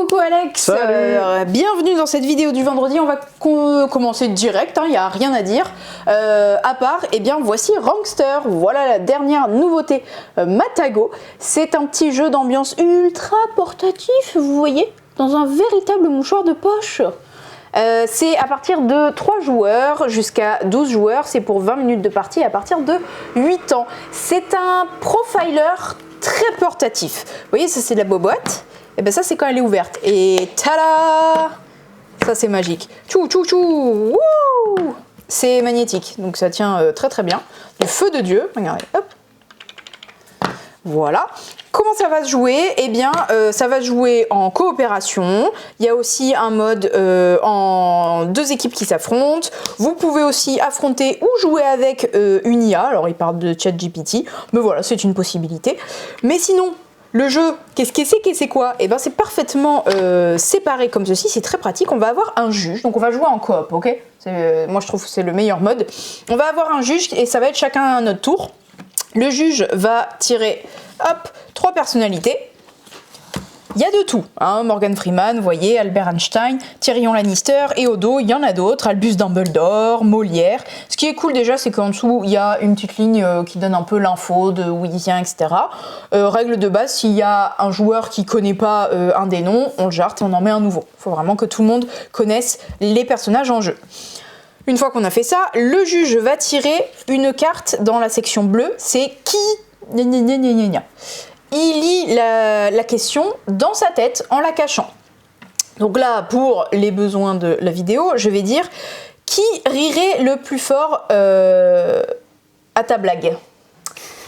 Coucou Alex, bienvenue dans cette vidéo du vendredi. On va commencer direct, il n'y a rien à dire. À part, voici Rankster. Voilà la dernière nouveauté Matago. C'est un petit jeu d'ambiance ultra portatif, vous voyez, dans un véritable mouchoir de poche. C'est à partir de 3 joueurs jusqu'à 12 joueurs. C'est pour 20 minutes de partie à partir de 8 ans. C'est un profiler très portatif. Vous voyez, ça c'est de la boîte. Et bien ça c'est quand elle est ouverte. Et tada! Ça c'est magique. Tchou tchou tchou! Wouh! C'est magnétique, donc ça tient très très bien. Du feu de Dieu, regardez, hop. Voilà. Comment ça va se jouer? Ça va se jouer en coopération. Il y a aussi un mode en 2 équipes qui s'affrontent. Vous pouvez aussi affronter ou jouer avec une IA. Alors, il parle de ChatGPT, mais voilà, c'est une possibilité. Mais sinon, le jeu, qu'est-ce que c'est quoi? C'est parfaitement séparé comme ceci. C'est très pratique. On va avoir un juge, donc on va jouer en coop, ok? Moi, je trouve que c'est le meilleur mode. On va avoir un juge et ça va être chacun à notre tour. Le juge va tirer, hop, 3 personnalités. Il y a de tout, Morgan Freeman, vous voyez, Albert Einstein, Tyrion Lannister, et au dos, il y en a d'autres, Albus Dumbledore, Molière. Ce qui est cool déjà, c'est qu'en dessous, il y a une petite ligne qui donne un peu l'info de où il vient, etc. Règle de base, s'il y a un joueur qui connaît pas un des noms, on le jarte et on en met un nouveau. Il faut vraiment que tout le monde connaisse les personnages en jeu. Une fois qu'on a fait ça, le juge va tirer une carte dans la section bleue, c'est qui... Il lit la question dans sa tête en la cachant. Donc là, pour les besoins de la vidéo, je vais dire qui rirait le plus fort à ta blague.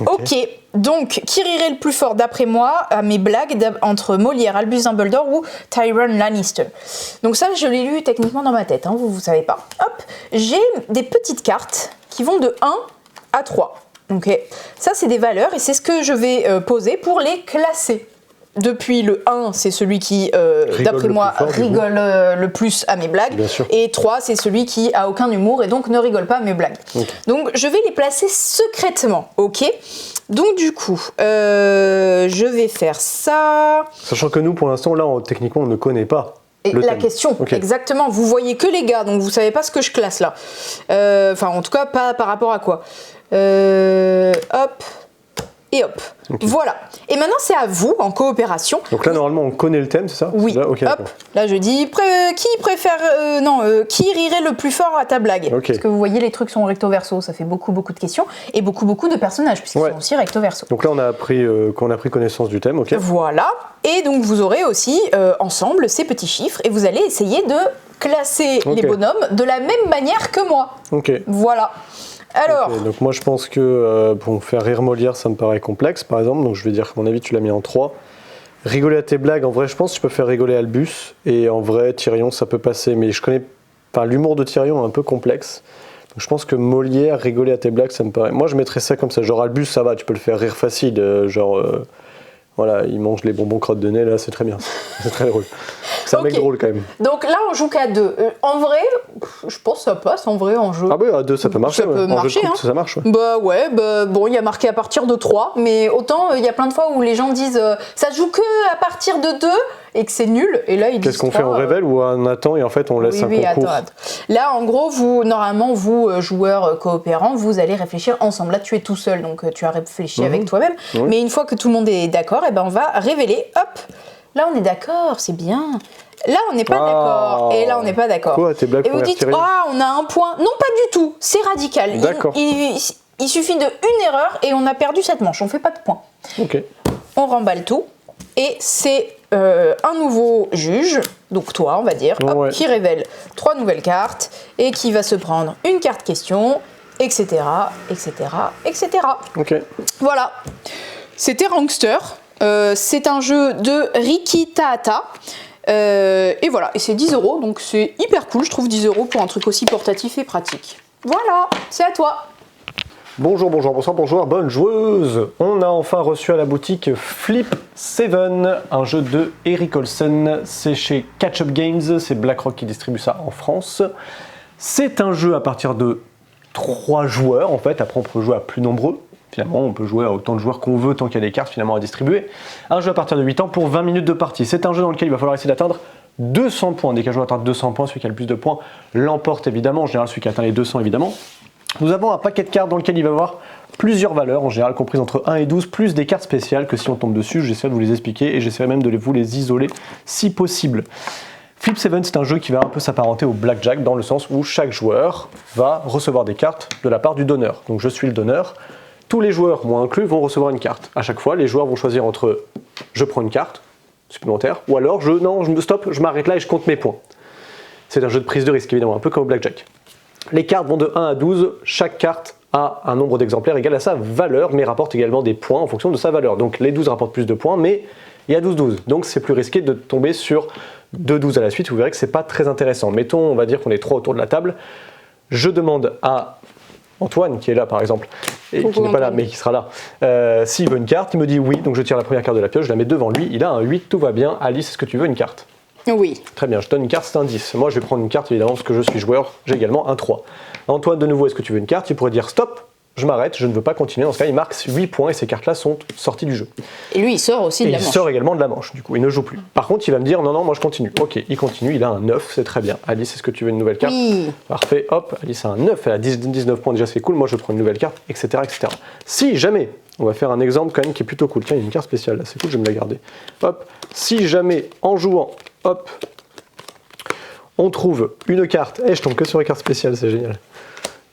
Ok, donc qui rirait le plus fort d'après moi à mes blagues entre Molière, Albus Dumbledore ou Tyrion Lannister. Donc ça, je l'ai lu techniquement dans ma tête, vous savez pas. Hop, j'ai des petites cartes qui vont de 1 à 3. Ok, ça c'est des valeurs et c'est ce que je vais poser pour les classer. Depuis le 1, c'est celui qui, d'après moi, rigole le plus à mes blagues. Et 3, c'est celui qui a aucun humour et donc ne rigole pas à mes blagues. Okay. Donc je vais les placer secrètement, ok? Donc du coup, je vais faire ça. Sachant que nous, pour l'instant, là, techniquement, on ne connaît pas. La question, okay. Exactement. Vous voyez que les gars, donc vous savez pas ce que je classe là. Enfin, en tout cas, pas par rapport à quoi. Hop. Et hop, okay. Voilà. Et maintenant, c'est à vous, en coopération. Donc là, normalement, on connaît le thème, c'est ça? Oui. Là, okay, hop, là, je dis, qui préfère... qui rirait le plus fort à ta blague? Okay. Parce que vous voyez, les trucs sont recto-verso, ça fait beaucoup de questions, et beaucoup de personnages, puisqu'ils sont aussi recto-verso. Donc là, on a pris connaissance du thème, ok. Voilà. Et donc, vous aurez aussi, ensemble, ces petits chiffres, et vous allez essayer de classer les bonhommes de la même manière que moi. Ok. Voilà. Alors, okay, donc moi je pense que pour faire rire Molière ça me paraît complexe par exemple, donc je vais dire qu'à mon avis tu l'as mis en 3. Rigoler à tes blagues, en vrai je pense que tu peux faire rigoler Albus et en vrai Tyrion ça peut passer, mais je connais, l'humour de Tyrion est un peu complexe. Donc je pense que Molière, rigoler à tes blagues ça me paraît, moi je mettrais ça comme ça, genre Albus ça va, tu peux le faire rire facile, voilà, il mange les bonbons crottes de nez là, c'est très bien, c'est très drôle. C'est un mec drôle quand même. Donc là, on joue qu'à 2. En vrai, je pense que ça passe en vrai en jeu. Ah oui, à 2 ça peut marcher. Ça peut marcher, jeu de couple, ça marche. Ouais. Bon, il y a marqué à partir de 3, mais autant il y a plein de fois où les gens disent ça joue que à partir de 2 et que c'est nul. Et là, ils disent. Qu'est-ce qu'on fait? On révèle ou on attend et en fait on laisse un concours? Attends. Là, en gros, normalement, vous, joueurs coopérants, vous allez réfléchir ensemble. Là, tu es tout seul, donc tu as réfléchi avec toi-même. Oui. Mais une fois que tout le monde est d'accord, on va révéler. Hop, là, on est d'accord, c'est bien. Là, on n'est pas d'accord. Et là, on n'est pas d'accord. Quoi, tes blagues? Et vous dites, on a un point. Non, pas du tout. C'est radical. D'accord. Il suffit d'une erreur et on a perdu cette manche. On fait pas de points. Ok. On remballe tout. Et c'est un nouveau juge, donc toi, on va dire, qui révèle 3 nouvelles cartes et qui va se prendre une carte question, etc., etc., etc. Ok. Voilà. C'était Rankster. C'est un jeu de Riki Tahata. Et voilà, et c'est 10 €, donc c'est hyper cool, je trouve 10 € pour un truc aussi portatif et pratique. Voilà, c'est à toi. Bonjour, bonsoir, bonne joueuse. On a enfin reçu à la boutique Flip 7, un jeu de Eric Olsen. C'est chez Catch Up Games, c'est BlackRock qui distribue ça en France. C'est un jeu à partir de 3 joueurs en fait, après on peut jouer à plus nombreux. Finalement, on peut jouer à autant de joueurs qu'on veut tant qu'il y a des cartes finalement à distribuer. Un jeu à partir de 8 ans pour 20 minutes de partie. C'est un jeu dans lequel il va falloir essayer d'atteindre 200 points. Dès qu'un joueur atteint 200 points, celui qui a le plus de points l'emporte évidemment. En général, celui qui atteint les 200 évidemment. Nous avons un paquet de cartes dans lequel il va y avoir plusieurs valeurs, en général comprises entre 1 et 12, plus des cartes spéciales que si on tombe dessus, j'essaierai de vous les expliquer et j'essaierai même de vous les isoler si possible. Flip 7, c'est un jeu qui va un peu s'apparenter au blackjack dans le sens où chaque joueur va recevoir des cartes de la part du donneur. Donc je suis le donneur. Tous les joueurs, moi inclus, vont recevoir une carte. À chaque fois, les joueurs vont choisir entre je prends une carte supplémentaire ou alors je m'arrête là et je compte mes points. C'est un jeu de prise de risque évidemment, un peu comme au blackjack. Les cartes vont de 1 à 12, chaque carte a un nombre d'exemplaires égal à sa valeur, mais rapporte également des points en fonction de sa valeur. Donc les 12 rapportent plus de points, mais il y a 12-12. Donc c'est plus risqué de tomber sur 2-12 à la suite, vous verrez que c'est pas très intéressant. Mettons, on va dire qu'on est 3 autour de la table. Je demande à Antoine, qui est là par exemple, et qui n'est pas là, mais qui sera là, s'il veut une carte, il me dit oui, donc je tire la première carte de la pioche, je la mets devant lui, il a un 8, tout va bien. Alice, est-ce que tu veux une carte ? Oui. Très bien, je donne une carte, c'est un 10. Moi, je vais prendre une carte, évidemment, parce que je suis joueur, j'ai également un 3. Antoine, de nouveau, est-ce que tu veux une carte ? Il pourrait dire stop, je m'arrête, je ne veux pas continuer. Dans ce cas, il marque 8 points et ces cartes-là sont sorties du jeu. Et lui, il sort aussi de la manche. Il sort également de la manche, du coup, il ne joue plus. Par contre, il va me dire non, moi je continue. Ok, il continue, il a un 9, c'est très bien. Alice, est-ce que tu veux une nouvelle carte ? Oui. Parfait, hop, Alice a un 9, elle a 19 points, déjà c'est cool, moi je prends une nouvelle carte, etc., etc. Si jamais, on va faire un exemple quand même qui est plutôt cool. Tiens, il y a une carte spéciale là, c'est cool, je vais me la garder. Hop, si jamais, en jouant, hop, on trouve une carte, je tombe que sur les cartes spéciales, c'est génial.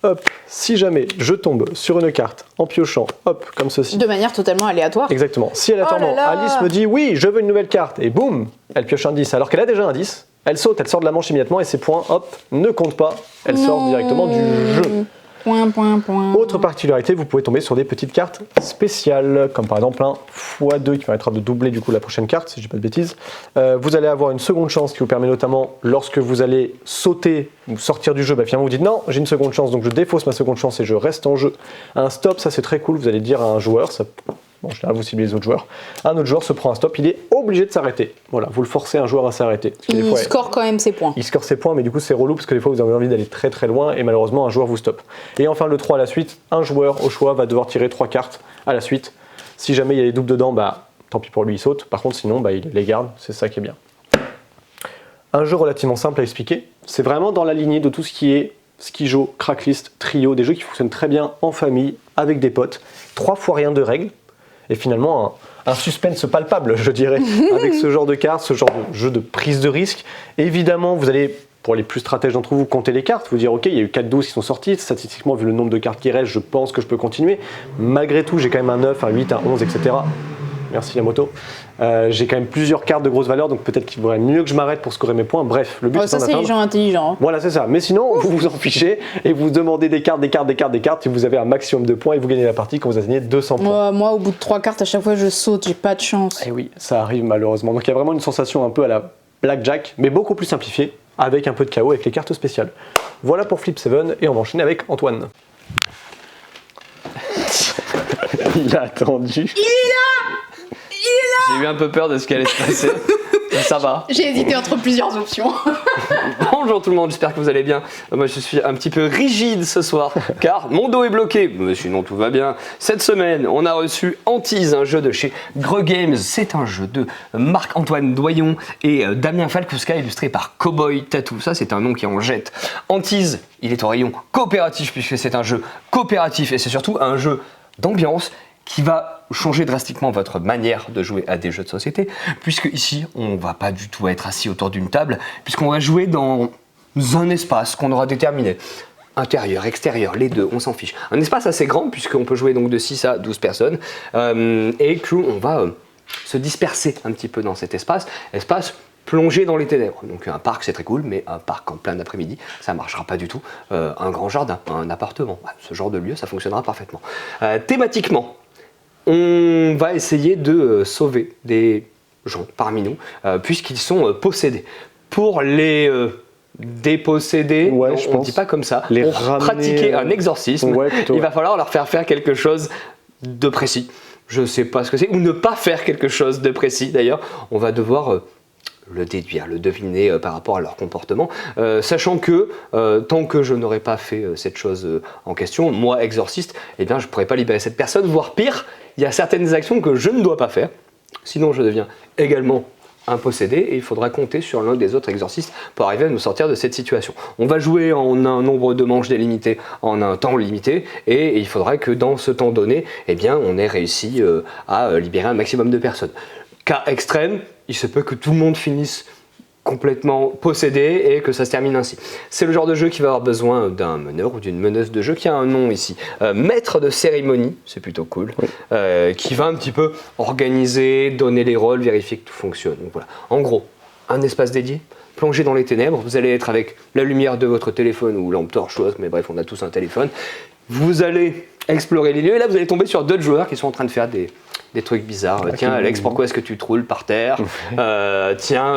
Hop, si jamais je tombe sur une carte en piochant, hop, comme ceci. De manière totalement aléatoire. Exactement. Si aléatoirement, Alice me dit oui, je veux une nouvelle carte, et boum, elle pioche un 10, alors qu'elle a déjà un 10, elle saute, elle sort de la manche immédiatement et ses points, hop, ne comptent pas, elle sort directement du jeu. Point. Autre particularité, vous pouvez tomber sur des petites cartes spéciales, comme par exemple un x2 qui permettra de doubler du coup la prochaine carte, si je dis pas de bêtises. Vous allez avoir une seconde chance qui vous permet notamment, lorsque vous allez sauter ou sortir du jeu, finalement vous dites non, j'ai une seconde chance, donc je défausse ma seconde chance et je reste en jeu. Un stop, ça c'est très cool, vous allez dire à un joueur, en général vous ciblez les autres joueurs, un autre joueur se prend un stop, il est obligé de s'arrêter. Voilà, vous le forcez un joueur à s'arrêter. Il score quand même ses points. Il score ses points, mais du coup c'est relou parce que des fois vous avez envie d'aller très très loin et malheureusement un joueur vous stoppe. Et enfin le 3 à la suite, un joueur au choix va devoir tirer 3 cartes à la suite. Si jamais il y a des doubles dedans, tant pis pour lui, il saute. Par contre sinon il les garde, c'est ça qui est bien. Un jeu relativement simple à expliquer, c'est vraiment dans la lignée de tout ce qui est Skijo, Cracklist, Trio, des jeux qui fonctionnent très bien en famille, avec des potes. 3 fois rien de règles. Et finalement, un suspense palpable, je dirais, avec ce genre de cartes, ce genre de jeu de prise de risque. Évidemment, vous allez, pour les plus stratèges d'entre vous, compter les cartes, vous dire ok, il y a eu 4-12 qui sont sorties, statistiquement, vu le nombre de cartes qui restent, je pense que je peux continuer. Malgré tout, j'ai quand même un 9, un 8, un 11, etc. Merci la moto. J'ai quand même plusieurs cartes de grosse valeur, donc peut-être qu'il vaudrait mieux que je m'arrête pour scorer mes points. Bref, le but ça c'est les gens intelligents. Voilà, c'est ça. Mais sinon, vous vous en fichez et vous demandez des cartes, et vous avez un maximum de points et vous gagnez la partie quand vous atteignez 200 points. Moi, au bout de 3 cartes, à chaque fois je saute, j'ai pas de chance. Et oui, ça arrive malheureusement. Donc il y a vraiment une sensation un peu à la blackjack, mais beaucoup plus simplifiée, avec un peu de chaos avec les cartes spéciales. Voilà pour Flip 7 et on va enchaîner avec Antoine. Il a attendu. J'ai eu un peu peur de ce qui allait se passer, mais ça va. J'ai hésité entre plusieurs options. Bonjour tout le monde, j'espère que vous allez bien. Moi je suis un petit peu rigide ce soir, car mon dos est bloqué, mais sinon tout va bien. Cette semaine, on a reçu Antise, un jeu de chez Greux Games. C'est un jeu de Marc-Antoine Doyon et Damien Falkouska, illustré par Cowboy Tattoo. Ça c'est un nom qui en jette. Antise, il est au rayon coopératif, puisque c'est un jeu coopératif, et c'est surtout un jeu d'ambiance qui va changer drastiquement votre manière de jouer à des jeux de société, puisque ici, on va pas du tout être assis autour d'une table, puisqu'on va jouer dans un espace qu'on aura déterminé. Intérieur, extérieur, les deux, on s'en fiche. Un espace assez grand, puisqu'on peut jouer donc de 6 à 12 personnes, et qu'on va se disperser un petit peu dans cet espace plongé dans les ténèbres. Donc un parc c'est très cool, mais un parc en plein après-midi, ça marchera pas du tout. Un grand jardin, un appartement, ce genre de lieu, ça fonctionnera parfaitement. Thématiquement, on va essayer de sauver des gens parmi nous, puisqu'ils sont possédés. Pour les déposséder, ouais, on ne dit pas comme ça, les pour pratiquer un exorcisme, il va falloir leur faire quelque chose de précis. Je ne sais pas ce que c'est, ou ne pas faire quelque chose de précis d'ailleurs. On va devoir le déduire, le deviner par rapport à leur comportement, sachant que tant que je n'aurais pas fait cette chose en question, moi exorciste, eh bien je ne pourrais pas libérer cette personne, voire pire, il y a certaines actions que je ne dois pas faire, sinon je deviens également un possédé et il faudra compter sur l'un des autres exorcistes pour arriver à nous sortir de cette situation. On va jouer en un nombre de manches délimité, en un temps limité et il faudra que dans ce temps donné, eh bien, on ait réussi à libérer un maximum de personnes. Cas extrême, il se peut que tout le monde finisse complètement possédé et que ça se termine ainsi. C'est le genre de jeu qui va avoir besoin d'un meneur ou d'une meneuse de jeu qui a un nom ici. Maître de cérémonie, c'est plutôt cool, oui. Qui va un petit peu organiser, donner les rôles, vérifier que tout fonctionne. Donc voilà. En gros, un espace dédié, plongé dans les ténèbres, vous allez être avec la lumière de votre téléphone ou lampe torche, mais bref, on a tous un téléphone. Vous allez explorer les lieux et là vous allez tomber sur d'autres joueurs qui sont en train de faire des trucs bizarres. Tiens Alex, pourquoi est-ce que tu te roules par terre? Tiens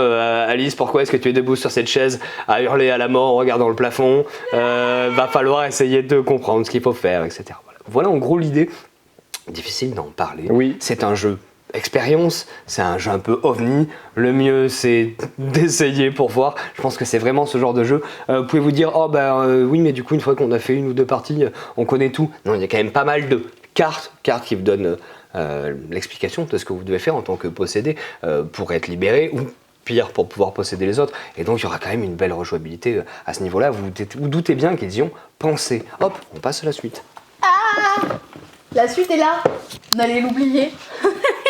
Alice, pourquoi est-ce que tu es debout sur cette chaise à hurler à la mort en regardant le plafond? Va falloir essayer de comprendre ce qu'il faut faire, etc. Voilà en gros l'idée. Difficile d'en parler. Oui. C'est un jeu expérience, c'est un jeu un peu ovni. Le mieux c'est d'essayer pour voir. Je pense que c'est vraiment ce genre de jeu. Vous pouvez vous dire oui mais du coup une fois qu'on a fait une ou deux parties, on connaît tout. Non, il y a quand même pas mal de cartes qui vous donnent l'explication de ce que vous devez faire en tant que possédé pour être libéré ou pire pour pouvoir posséder les autres. Et donc il y aura quand même une belle rejouabilité à ce niveau-là. Vous doutez bien qu'ils y ont pensé. Hop, on passe à la suite. La suite est là. On allait l'oublier.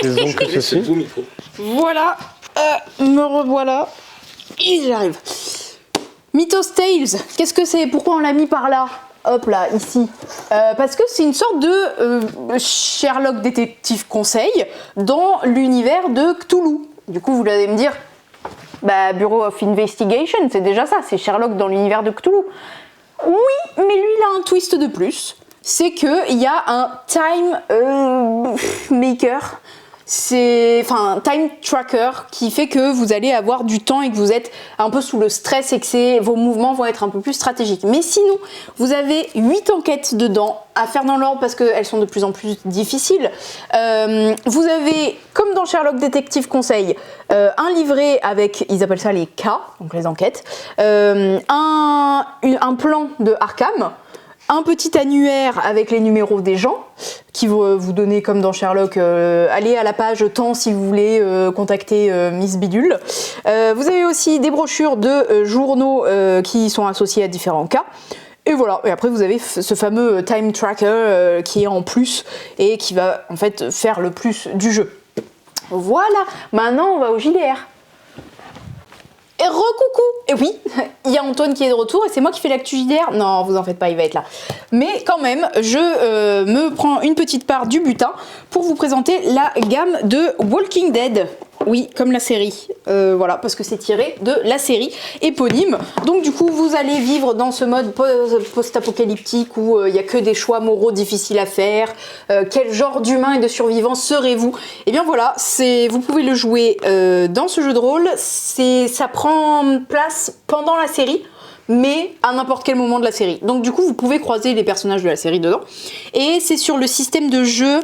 Donc ceci. Voilà. Me revoilà. Et j'arrive. Mythos Tales. Qu'est-ce que c'est? Pourquoi on l'a mis par là? Hop là, ici. Parce que c'est une sorte de Sherlock détective conseil dans l'univers de Cthulhu. Du coup, vous allez me dire, Bureau of Investigation, c'est déjà ça, c'est Sherlock dans l'univers de Cthulhu. Oui, mais lui, il a un twist de plus. C'est qu'il y a un time maker, time tracker qui fait que vous allez avoir du temps et que vous êtes un peu sous le stress et que vos mouvements vont être un peu plus stratégiques. Mais sinon, vous avez 8 enquêtes dedans à faire dans l'ordre parce qu'elles sont de plus en plus difficiles. Vous avez, comme dans Sherlock Détective Conseil, un livret avec, ils appellent ça les cas, donc les enquêtes, un plan de Arkham, un petit annuaire avec les numéros des gens qui vont vous donner, comme dans Sherlock, allez à la page tant si vous voulez contacter Miss Bidule. Vous avez aussi des brochures de journaux qui sont associés à différents cas. Et voilà, et après vous avez ce fameux time tracker qui est en plus et qui va en fait faire le plus du jeu. Voilà, maintenant on va au JDR. Et recoucou! Et oui, il y a Antoine qui est de retour et c'est moi qui fais l'actu JDR. Non, vous en faites pas, il va être là. Mais quand même, je me prends une petite part du butin pour vous présenter la gamme de Walking Dead. Oui, comme la série. Voilà, parce que c'est tiré de la série éponyme. Donc du coup, vous allez vivre dans ce mode post-apocalyptique où il n'y a que des choix moraux difficiles à faire. Quel genre d'humain et de survivant serez-vous? Et bien voilà, vous pouvez le jouer dans ce jeu de rôle. Ça prend place pendant la série, mais à n'importe quel moment de la série. Donc du coup, vous pouvez croiser les personnages de la série dedans. Et c'est sur le système de jeu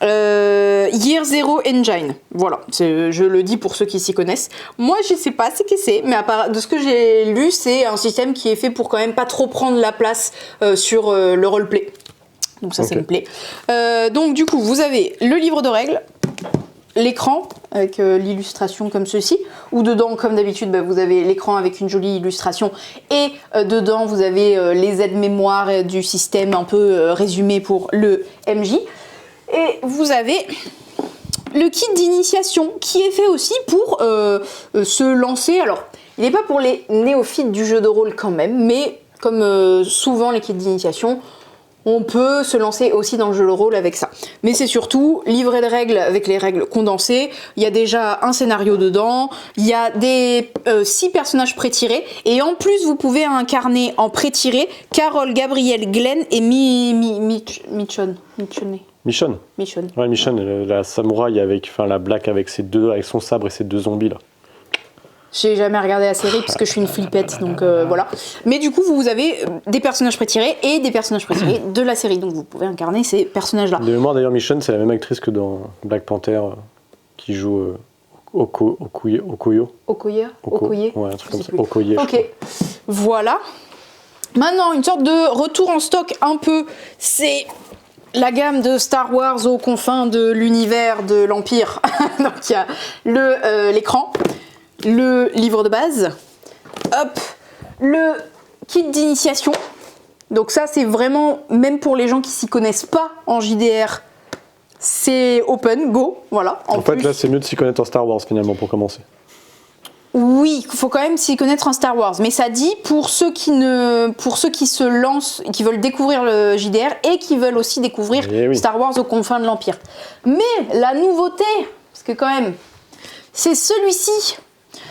Year Zero Engine. Voilà, je le dis pour ceux qui s'y connaissent. Moi, je sais pas ce que c'est, mais de ce que j'ai lu, c'est un système qui est fait pour quand même pas trop prendre la place sur le roleplay. Donc ça, okay. Ça me plaît. Donc du coup, vous avez le livre de règles, l'écran avec l'illustration comme ceci, ou dedans comme d'habitude vous avez l'écran avec une jolie illustration et dedans vous avez les aides-mémoires du système un peu résumé pour le MJ, et vous avez le kit d'initiation qui est fait aussi pour se lancer. Alors il n'est pas pour les néophytes du jeu de rôle quand même, mais comme souvent les kits d'initiation, on peut se lancer aussi dans le jeu de rôle avec ça. Mais c'est surtout livret de règles avec les règles condensées. Il y a déjà un scénario dedans. Il y a des 6 personnages pré-tirés. Et en plus, vous pouvez incarner en pré-tiré Carole, Gabriel, Glenn et Michonne. Ouais, Michonne, la samouraï avec la black avec son sabre et ses 2 zombies là. J'ai jamais regardé la série parce que je suis une flippette, donc voilà. Mais du coup, vous avez des personnages pré-tirés et des personnages pré-tirés de la série, donc vous pouvez incarner ces personnages-là. De mémoire d'ailleurs, Michonne, c'est la même actrice que dans Black Panther qui joue Okuyo. Okoye. Ouais, un truc comme Je sais ça. plus. Okoye. je Ok, crois. voilà. Maintenant, une sorte de retour en stock un peu, c'est la gamme de Star Wars aux confins de l'univers de l'Empire. Donc il y a l'écran, le livre de base, hop, le kit d'initiation. Donc ça, c'est vraiment, même pour les gens qui s'y connaissent pas en JDR, c'est open, go, voilà. En fait, plus, là, c'est mieux de s'y connaître en Star Wars finalement pour commencer. oui, il faut quand même s'y connaître en Star Wars. Mais ça dit pour ceux qui se lancent, qui veulent découvrir le JDR et qui veulent aussi découvrir Eh oui. Star Wars aux confins de l'Empire. Mais la nouveauté, parce que quand même, c'est celui-ci.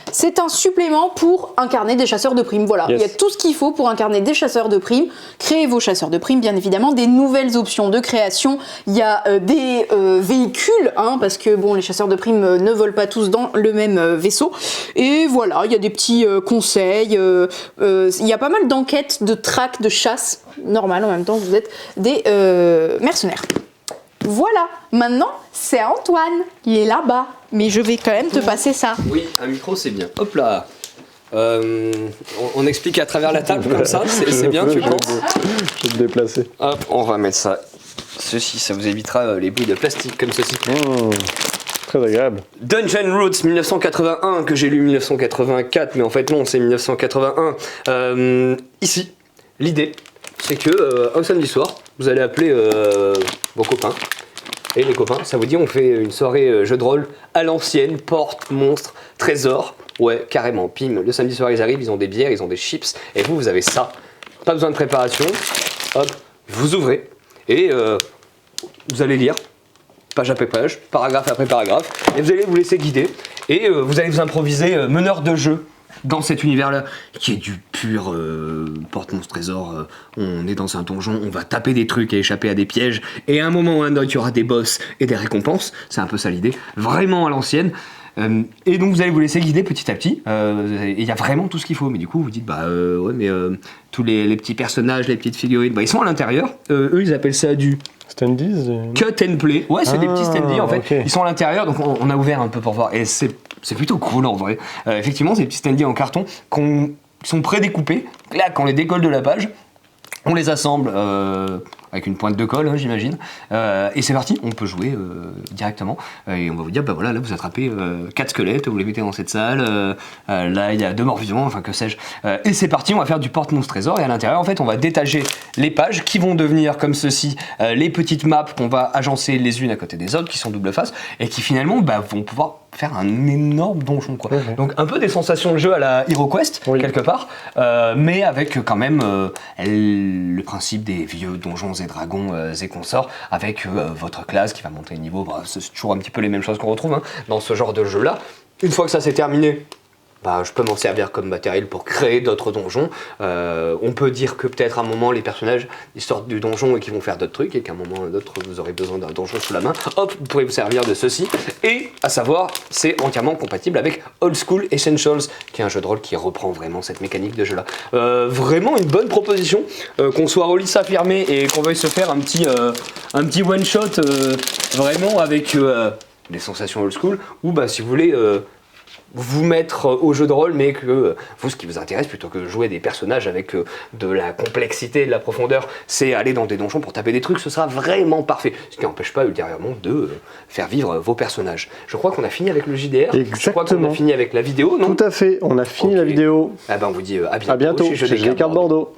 C'est un supplément pour incarner des chasseurs de primes. Voilà, Yes. il y a tout ce qu'il faut pour incarner des chasseurs de primes. Créer vos chasseurs de primes, bien évidemment, des nouvelles options de création. Il y a des véhicules, hein, parce que bon, les chasseurs de primes ne volent pas tous dans le même vaisseau. Et voilà, il y a des petits conseils. Il y a pas mal d'enquêtes, de traques, de chasse. Normal, en même temps, vous êtes des mercenaires. Voilà, maintenant, c'est Antoine. Il est là-bas. Mais je vais quand même te passer ça. Oui, un micro c'est bien. Hop là. On explique à travers la table comme ça, c'est bien, tu penses? Je vais te déplacer. Hop, on va mettre ça. Ceci, ça vous évitera les bouts de plastique comme ceci. Très agréable. Dungeon Roots 1981, que j'ai lu 1984, mais en fait non, c'est 1981. Ici, l'idée, c'est que un samedi soir, vous allez appeler vos copains. Et les copains, ça vous dit, on fait une soirée jeu de rôle à l'ancienne, porte, monstre, trésor. Ouais, carrément, pim, le samedi soir ils arrivent, ils ont des bières, ils ont des chips, et vous avez ça. Pas besoin de préparation, hop, vous ouvrez, et vous allez lire, page après page, paragraphe après paragraphe, et vous allez vous laisser guider, et vous allez vous improviser meneur de jeu dans cet univers-là, qui est du pur porte-monstre trésor. On est dans un donjon, on va taper des trucs et échapper à des pièges, et à un moment ou à un autre, il y aura des boss et des récompenses, c'est un peu ça l'idée, vraiment à l'ancienne. Et donc vous allez vous laisser guider petit à petit, et il y a vraiment tout ce qu'il faut, mais du coup vous dites ouais mais tous les petits personnages, les petites figurines, ils sont à l'intérieur, eux ils appellent ça du Standees cut and play, ouais c'est des petits standees en fait, ok. ils sont à l'intérieur donc on a ouvert un peu pour voir, et c'est plutôt cool en vrai, effectivement c'est des petits standees en carton qui sont prédécoupés, là quand on les décolle de la page, on les assemble avec une pointe de colle, hein, j'imagine. Et c'est parti, on peut jouer directement. Et on va vous dire, voilà, là vous attrapez 4 squelettes, vous les mettez dans cette salle. Là, il y a 2 morts vivants, enfin que sais-je. Et c'est parti, on va faire du porte-monstre trésor. Et à l'intérieur, en fait, on va détacher les pages qui vont devenir comme ceci, les petites maps qu'on va agencer les unes à côté des autres, qui sont double face, et qui finalement vont pouvoir faire un énorme donjon, quoi. Ouais. Donc un peu des sensations de jeu à la HeroQuest, Oui. quelque part, mais avec quand même le principe des vieux donjons et dragons et consorts, avec votre classe qui va monter de niveau. C'est toujours un petit peu les mêmes choses qu'on retrouve hein, dans ce genre de jeu-là. Une fois que ça s'est terminé, je peux m'en servir comme matériel pour créer d'autres donjons. On peut dire que peut-être à un moment les personnages ils sortent du donjon et qu'ils vont faire d'autres trucs, et qu'à un moment ou d'autre vous aurez besoin d'un donjon sous la main. Hop, vous pourrez vous servir de ceci. Et à savoir, c'est entièrement compatible avec Old School Essentials, qui est un jeu de rôle qui reprend vraiment cette mécanique de jeu-là. Vraiment une bonne proposition, qu'on soit release affirmé et qu'on veuille se faire un petit one shot vraiment avec des sensations old school, ou si vous voulez vous mettre au jeu de rôle, mais que vous, ce qui vous intéresse, plutôt que jouer des personnages avec de la complexité, de la profondeur, c'est aller dans des donjons pour taper des trucs, ce sera vraiment parfait. Ce qui n'empêche pas ultérieurement de faire vivre vos personnages. Je crois qu'on a fini avec le JDR. Exactement. Je crois qu'on a fini avec la vidéo, non? Tout à fait, on a fini Ok. la vidéo. On vous dit à bientôt, À bientôt chez Jeux des chez les cartes Bordeaux.